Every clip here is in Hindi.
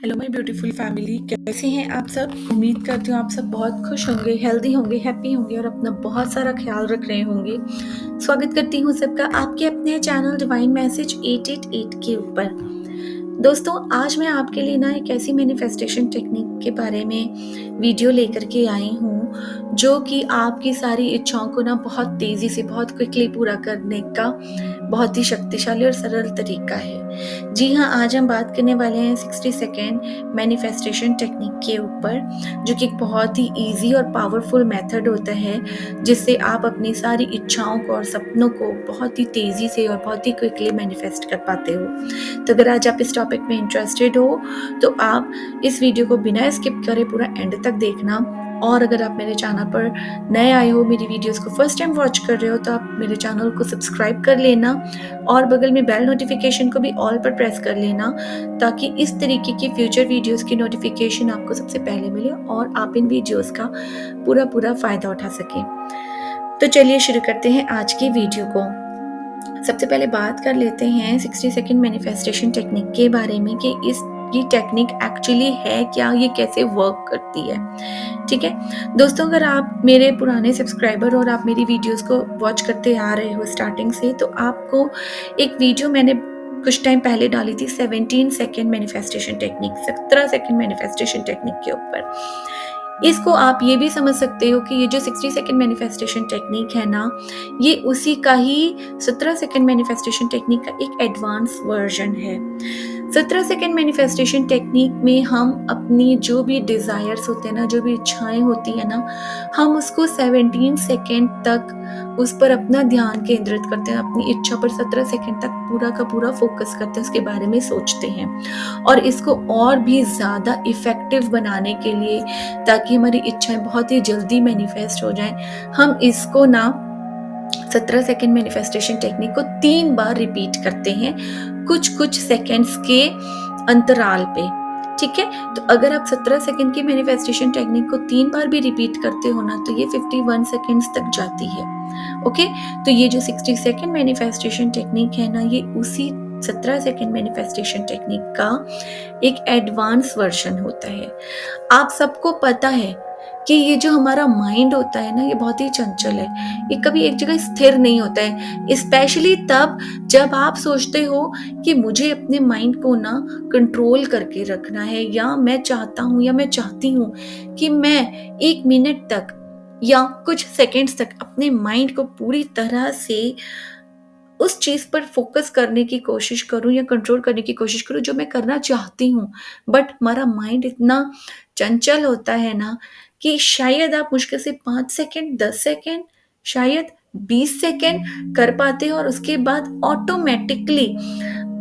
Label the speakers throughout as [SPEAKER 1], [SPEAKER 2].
[SPEAKER 1] हेलो माय ब्यूटीफुल फैमिली, कैसे हैं आप सब। उम्मीद करती हूँ आप सब बहुत खुश होंगे, हेल्दी होंगे, हैप्पी होंगे और अपना बहुत सारा ख्याल रख रहे होंगे। स्वागत करती हूँ सबका आपके अपने चैनल डिवाइन मैसेज 888 के ऊपर। दोस्तों, आज मैं आपके लिए ना एक ऐसी मैनिफेस्टेशन टेक्निक के बारे में वीडियो लेकर के आई हूँ जो कि आपकी सारी इच्छाओं को ना बहुत तेज़ी से, बहुत क्विकली पूरा करने का बहुत ही शक्तिशाली और सरल तरीका है। जी हाँ, आज हम बात करने वाले हैं 60 सेकेंड मैनिफेस्टेशन टेक्निक के ऊपर, जो कि एक बहुत ही ईजी और पावरफुल मेथड होता है जिससे आप अपनी सारी इच्छाओं को और सपनों को बहुत ही तेज़ी से और बहुत ही क्विकली मैनिफेस्ट कर पाते हो। तो अगर आज आप इस टॉपिक में इंटरेस्टेड हो तो आप इस वीडियो को बिना स्किप करे पूरा एंड तक देखना। और अगर आप मेरे चैनल पर नए आए हो, मेरी वीडियोस को फर्स्ट टाइम वॉच कर रहे हो, तो आप मेरे चैनल को सब्सक्राइब कर लेना और बगल में बेल नोटिफिकेशन को भी ऑल पर प्रेस कर लेना, ताकि इस तरीके की फ्यूचर वीडियोस की नोटिफिकेशन आपको सबसे पहले मिले और आप इन वीडियोस का पूरा फ़ायदा उठा सकें। तो चलिए शुरू करते हैं आज की वीडियो को। सबसे पहले बात कर लेते हैं 60 सेकेंड मैनिफेस्टेशन टेक्निक के बारे में कि ये टेक्निक एक्चुअली है क्या, ये कैसे वर्क करती है। ठीक है दोस्तों, अगर आप मेरे पुराने सब्सक्राइबर और आप मेरी वीडियोस को वॉच करते आ रहे हो स्टार्टिंग से, तो आपको एक वीडियो मैंने कुछ टाइम पहले डाली थी 17 second manifestation technique, 17 second manifestation technique के ऊपर। इसको आप ये भी समझ सकते हो कि ये जो 60 सेकेंड मैनिफेस्टेशन टेक्निक है ना, ये उसी का ही 17 सेकेंड मैनिफेस्टेशन टेक्निक का एक एडवांस वर्जन है। 17 सेकेंड मैनिफेस्टेशन टेक्निक में हम अपनी जो भी डिज़ायर्स होते हैं ना, जो भी इच्छाएं होती है ना, हम उसको 17 सेकेंड तक उस पर अपना ध्यान केंद्रित करते हैं, अपनी इच्छा पर 17 सेकेंड तक पूरा का पूरा फोकस करते हैं, उसके बारे में सोचते हैं। और इसको और भी ज़्यादा इफ़ेक्टिव बनाने के लिए, ताकि हमारी इच्छाएं बहुत ही जल्दी मैनिफेस्ट हो जाएं, हम इसको ना 17 सेकेंड मैनिफेस्टेशन टेक्निक को 3 बार रिपीट करते हैं कुछ सेकेंड्स के अंतराल पे। ठीक है, तो अगर आप 17 सेकेंड की मैनिफेस्टेशन टेक्निक को 3 बार भी रिपीट करते हो ना, तो ये 51 सेकेंड्स तक जाती है। ओके, तो ये जो 60 सेकेंड मैनिफेस्टेशन टेक्निक है ना, ये उसी 17 सेकेंड मैनिफेस्टेशन टेक्निक का एक एडवांस वर्जन होता है। आप सबको पता है कि ये जो हमारा माइंड होता है ना, ये बहुत ही चंचल है, ये कभी एक जगह स्थिर नहीं होता है। स्पेशली तब जब आप सोचते हो कि मुझे अपने माइंड को ना कंट्रोल करके रखना है, या मैं चाहता हूँ या मैं चाहती हूँ कि मैं 1 मिनट तक या कुछ सेकेंड्स तक अपने माइंड को पूरी तरह से उस चीज़ पर फोकस करने की कोशिश करूँ या कंट्रोल करने की कोशिश करूँ जो मैं करना चाहती हूँ। बट हमारा माइंड इतना चंचल होता है ना कि शायद आप मुश्किल से 5 सेकेंड, 10 सेकेंड, शायद 20 सेकेंड कर पाते हो और उसके बाद ऑटोमेटिकली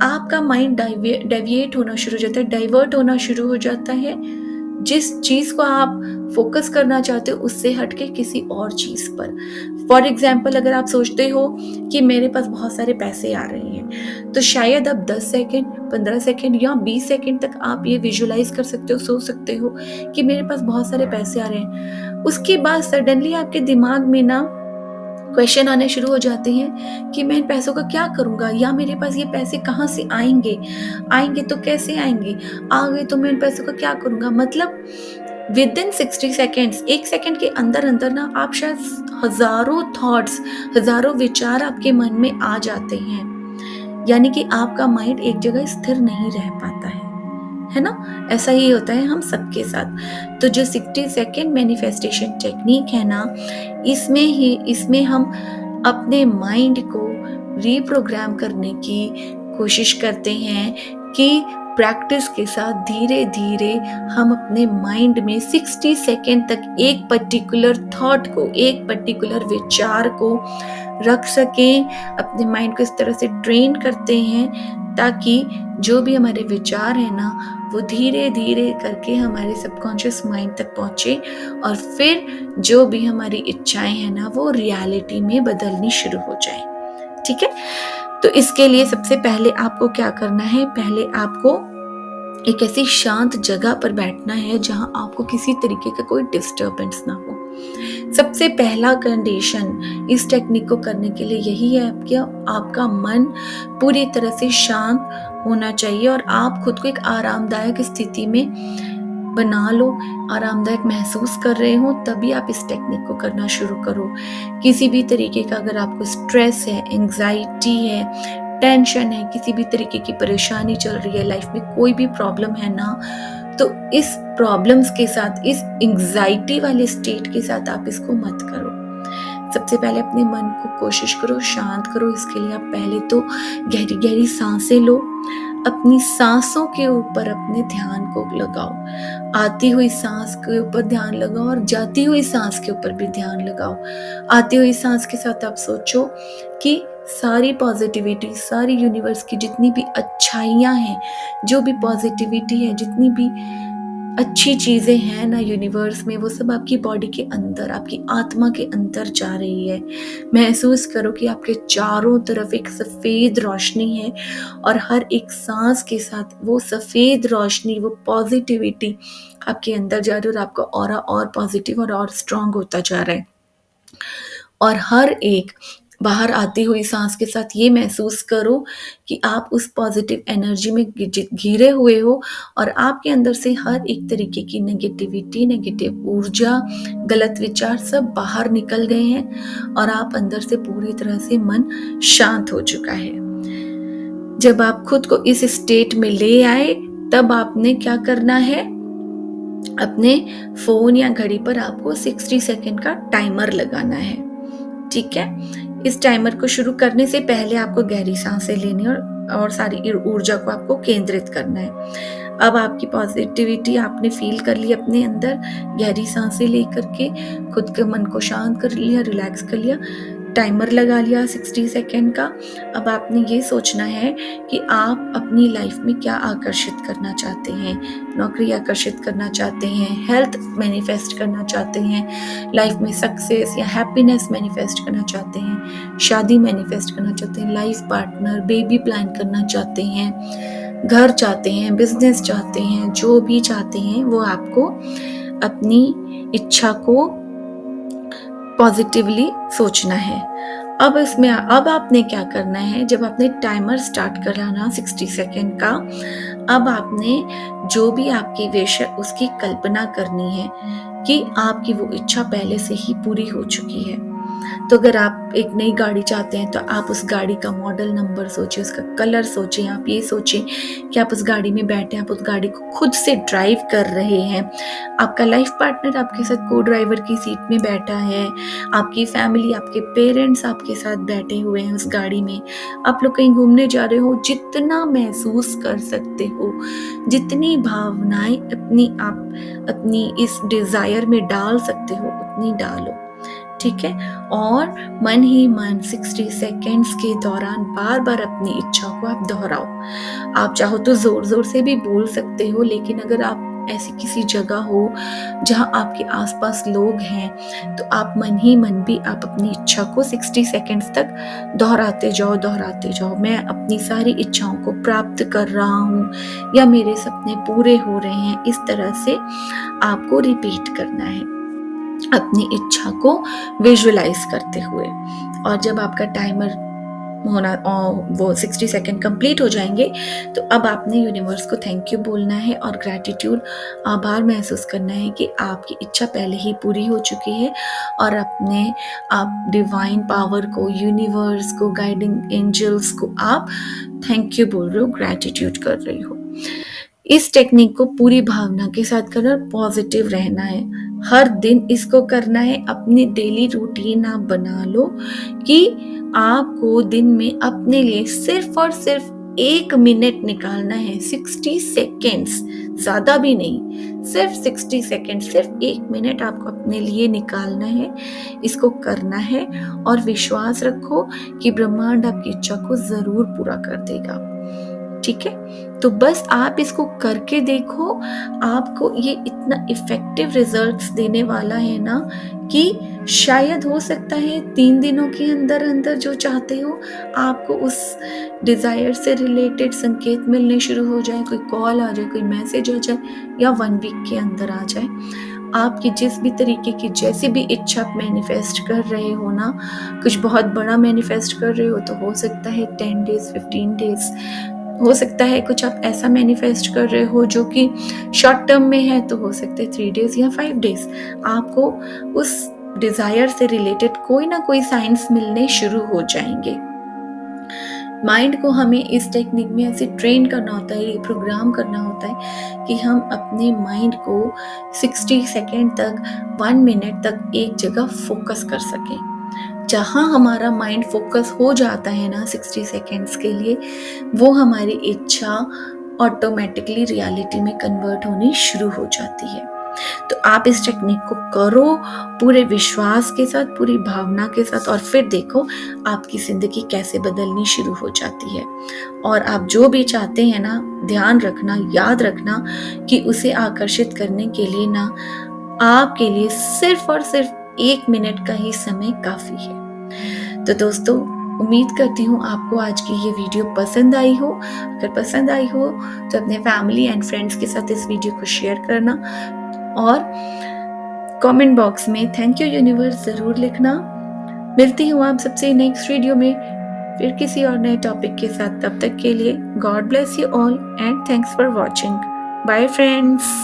[SPEAKER 1] आपका माइंड डेविएट होना शुरू हो जाता है, डाइवर्ट होना शुरू हो जाता है, जिस चीज़ को आप फोकस करना चाहते हो उससे हटके किसी और चीज़ पर। फॉर एग्जाम्पल, अगर आप सोचते हो कि मेरे पास बहुत सारे पैसे आ रहे हैं, तो शायद आप 10 सेकेंड, 15 सेकेंड या 20 सेकेंड तक आप ये विजुलाइज कर सकते हो, सोच सकते हो कि मेरे पास बहुत सारे पैसे आ रहे हैं। उसके बाद सडनली आपके दिमाग में ना क्वेश्चन आने शुरू हो जाते हैं कि मैं इन पैसों का क्या करूँगा, या मेरे पास ये पैसे कहाँ से आएंगे तो कैसे आएंगे, आ गए तो मैं इन पैसों का क्या करूँगा। मतलब विद इन 60 सेकेंड्स, 1 सेकेंड के अंदर अंदर ना आप शायद हजारों थॉट्स, हजारों विचार आपके मन में आ जाते हैं। यानी कि आपका माइंड एक जगह स्थिर नहीं रह पाता है ना। ऐसा ही होता है हम सबके साथ। तो जो 60 सेकेंड मैनिफेस्टेशन टेक्निक है ना, इसमें हम अपने माइंड को रीप्रोग्राम करने की कोशिश करते हैं कि प्रैक्टिस के साथ धीरे धीरे हम अपने माइंड में 60 सेकेंड तक एक पर्टिकुलर थॉट को, एक पर्टिकुलर विचार को रख सकें। अपने माइंड को इस तरह से ट्रेन करते हैं ताकि जो भी हमारे विचार है ना, वो धीरे धीरे करके हमारे सबकॉन्शियस माइंड तक पहुँचे और फिर जो भी हमारी इच्छाएं हैं ना, वो रियलिटी में बदलनी शुरू हो जाए। ठीक है, तो इसके लिए सबसे पहले आपको क्या करना है, पहले आपको एक ऐसी शांत जगह पर बैठना है जहां आपको किसी तरीके का कोई डिस्टर्बेंस ना हो। सबसे पहला कंडीशन इस टेक्निक को करने के लिए यही है कि आपका मन पूरी तरह से शांत होना चाहिए और आप खुद को एक आरामदायक स्थिति में बना लो, आरामदायक महसूस कर रहे हो, तभी आप इस टेक्निक को करना शुरू करो। किसी भी तरीके का अगर आपको स्ट्रेस है, एंग्जाइटी है, टेंशन है, किसी भी तरीके की परेशानी चल रही है, लाइफ में कोई भी प्रॉब्लम है ना, तो इस प्रॉब्लम्स के साथ, इस एंग्जाइटी वाले स्टेट के साथ आप इसको मत करो। सबसे पहले अपने मन को कोशिश करो शांत करो। इसके लिए आप पहले तो गहरी गहरी सांसें लो, अपनी सांसों के ऊपर अपने ध्यान को लगाओ। आती हुई सांस के ऊपर ध्यान लगाओ और जाती हुई सांस के ऊपर भी ध्यान लगाओ। आती हुई सांस के साथ आप सोचो कि सारी पॉजिटिविटी, सारी यूनिवर्स की जितनी भी अच्छाइयाँ हैं, जो भी पॉजिटिविटी है, जितनी भी अच्छी चीजें हैं ना यूनिवर्स में, वो सब आपकी बॉडी के अंदर, आपकी आत्मा के अंदर जा रही है। महसूस करो कि आपके चारों तरफ एक सफेद रोशनी है और हर एक सांस के साथ वो सफेद रोशनी, वो पॉजिटिविटी आपके अंदर जा रही है और आपका ऑरा और पॉजिटिव और स्ट्रांग होता जा रहा है। और हर एक बाहर आती हुई सांस के साथ ये महसूस करो कि आप उस पॉजिटिव एनर्जी में घिरे हुए हो और आपके अंदर से हर एक तरीके की नेगेटिविटी, नेगेटिव ऊर्जा, गलत विचार सब बाहर निकल गए हैं और आप अंदर से पूरी तरह से मन शांत हो चुका है। जब आप खुद को इस स्टेट में ले आए, तब आपने क्या करना है, अपने फोन या घड़ी पर आपको 60 सेकेंड का टाइमर लगाना है। ठीक है, इस टाइमर को शुरू करने से पहले आपको गहरी सांसें लेनी और सारी ऊर्जा को आपको केंद्रित करना है। अब आपकी पॉजिटिविटी आपने फील कर ली अपने अंदर, गहरी सांसें लेकर के खुद के मन को शांत कर लिया, रिलैक्स कर लिया, टाइमर लगा लिया 60 सेकेंड का। अब आपने ये सोचना है कि आप अपनी लाइफ में क्या आकर्षित करना चाहते हैं। नौकरी आकर्षित करना चाहते हैं, हेल्थ मैनिफेस्ट करना चाहते हैं, लाइफ में सक्सेस या हैप्पीनेस मैनिफेस्ट करना चाहते हैं, शादी मैनिफेस्ट करना चाहते हैं, लाइफ पार्टनर, बेबी प्लान करना चाहते हैं, घर चाहते हैं, बिजनेस चाहते हैं, जो भी चाहते हैं वो आपको अपनी इच्छा को पॉजिटिवली सोचना है। अब आपने क्या करना है, जब आपने टाइमर स्टार्ट करा ना 60 सेकेंड का, अब आपने जो भी आपकी विश है उसकी कल्पना करनी है कि आपकी वो इच्छा पहले से ही पूरी हो चुकी है। तो अगर आप एक नई गाड़ी चाहते हैं तो आप उस गाड़ी का मॉडल नंबर सोचिए, उसका कलर सोचिए, आप ये सोचिए कि आप उस गाड़ी में बैठे, आप उस गाड़ी को खुद से ड्राइव कर रहे हैं, आपका लाइफ पार्टनर आपके साथ को ड्राइवर की सीट में बैठा है, आपकी फैमिली, आपके पेरेंट्स आपके साथ बैठे हुए हैं उस गाड़ी में, आप लोग कहीं घूमने जा रहे हो। जितना महसूस कर सकते हो, जितनी भावनाएं आप अपनी इस डिजायर में डाल सकते हो उतनी डालो। ठीक है, और मन ही मन 60 सेकेंड्स के दौरान बार बार अपनी इच्छा को आप दोहराओ। आप चाहो तो जोर जोर से भी बोल सकते हो, लेकिन अगर आप ऐसी किसी जगह हो जहां आपके आसपास लोग हैं तो आप मन ही मन भी आप अपनी इच्छा को 60 सेकेंड्स तक दोहराते जाओ। मैं अपनी सारी इच्छाओं को प्राप्त कर रहा हूँ या मेरे सपने पूरे हो रहे हैं, इस तरह से आपको रिपीट करना है अपनी इच्छा को विजुअलाइज करते हुए। और जब आपका टाइमर वो 60 सेकेंड कंप्लीट हो जाएंगे तो अब आपने यूनिवर्स को थैंक यू बोलना है और ग्रैटिट्यूड, आभार महसूस करना है कि आपकी इच्छा पहले ही पूरी हो चुकी है और आप डिवाइन पावर को, यूनिवर्स को, गाइडिंग एंजल्स को आप थैंक यू बोल रहे हो, ग्रैटिट्यूड कर रही हो। इस टेक्निक को पूरी भावना के साथ करना, पॉजिटिव रहना है, हर दिन इसको करना है। अपनी डेली रूटीन आप बना लो कि आपको दिन में अपने लिए सिर्फ और सिर्फ 1 मिनट निकालना है। 60 सेकेंड्स, ज्यादा भी नहीं, सिर्फ 60 सेकेंड, सिर्फ 1 मिनट आपको अपने लिए निकालना है, इसको करना है और विश्वास रखो कि ब्रह्मांड आपकी इच्छा को जरूर पूरा कर देगा। ठीक है, तो बस आप इसको करके देखो, आपको ये इतना इफेक्टिव रिजल्ट्स देने वाला है ना कि शायद हो सकता है 3 दिनों के अंदर अंदर जो चाहते हो आपको उस डिजायर से रिलेटेड संकेत मिलने शुरू हो जाए, कोई कॉल आ जाए, कोई मैसेज आ जाए, या 1 वीक के अंदर आ जाए। आपकी जिस भी तरीके की जैसी भी इच्छा आप मैनिफेस्ट कर रहे हो ना, कुछ बहुत बड़ा मैनिफेस्ट कर रहे हो तो हो सकता है 10 डेज, 15 डेज, हो सकता है कुछ आप ऐसा मैनिफेस्ट कर रहे हो जो कि शॉर्ट टर्म में है, तो हो सकते हैं 3 डेज़ या 5 डेज़ आपको उस डिज़ायर से रिलेटेड कोई ना कोई साइंस मिलने शुरू हो जाएँगे। माइंड को हमें इस टेक्निक में ऐसे ट्रेन करना होता है, प्रोग्राम करना होता है कि हम अपने माइंड को 60 सेकेंड तक, 1 मिनट तक एक जगह फोकस कर सकें। जहाँ हमारा माइंड फोकस हो जाता है ना 60 सेकेंड्स के लिए, वो हमारी इच्छा ऑटोमेटिकली रियलिटी में कन्वर्ट होनी शुरू हो जाती है। तो आप इस टेक्निक को करो पूरे विश्वास के साथ, पूरी भावना के साथ, और फिर देखो आपकी ज़िंदगी कैसे बदलनी शुरू हो जाती है। और आप जो भी चाहते हैं ना, ध्यान रखना, याद रखना कि उसे आकर्षित करने के लिए ना आपके लिए सिर्फ और सिर्फ 1 मिनट का ही समय काफ़ी है। तो दोस्तों, उम्मीद करती हूँ आपको आज की ये वीडियो पसंद आई हो। अगर पसंद आई हो तो अपने फैमिली एंड फ्रेंड्स के साथ इस वीडियो को शेयर करना, और कमेंट बॉक्स में थैंक यू यूनिवर्स ज़रूर लिखना। मिलती हूँ आप सबसे नेक्स्ट वीडियो में फिर किसी और नए टॉपिक के साथ। तब तक के लिए God bless you all and thanks for watching. Bye friends.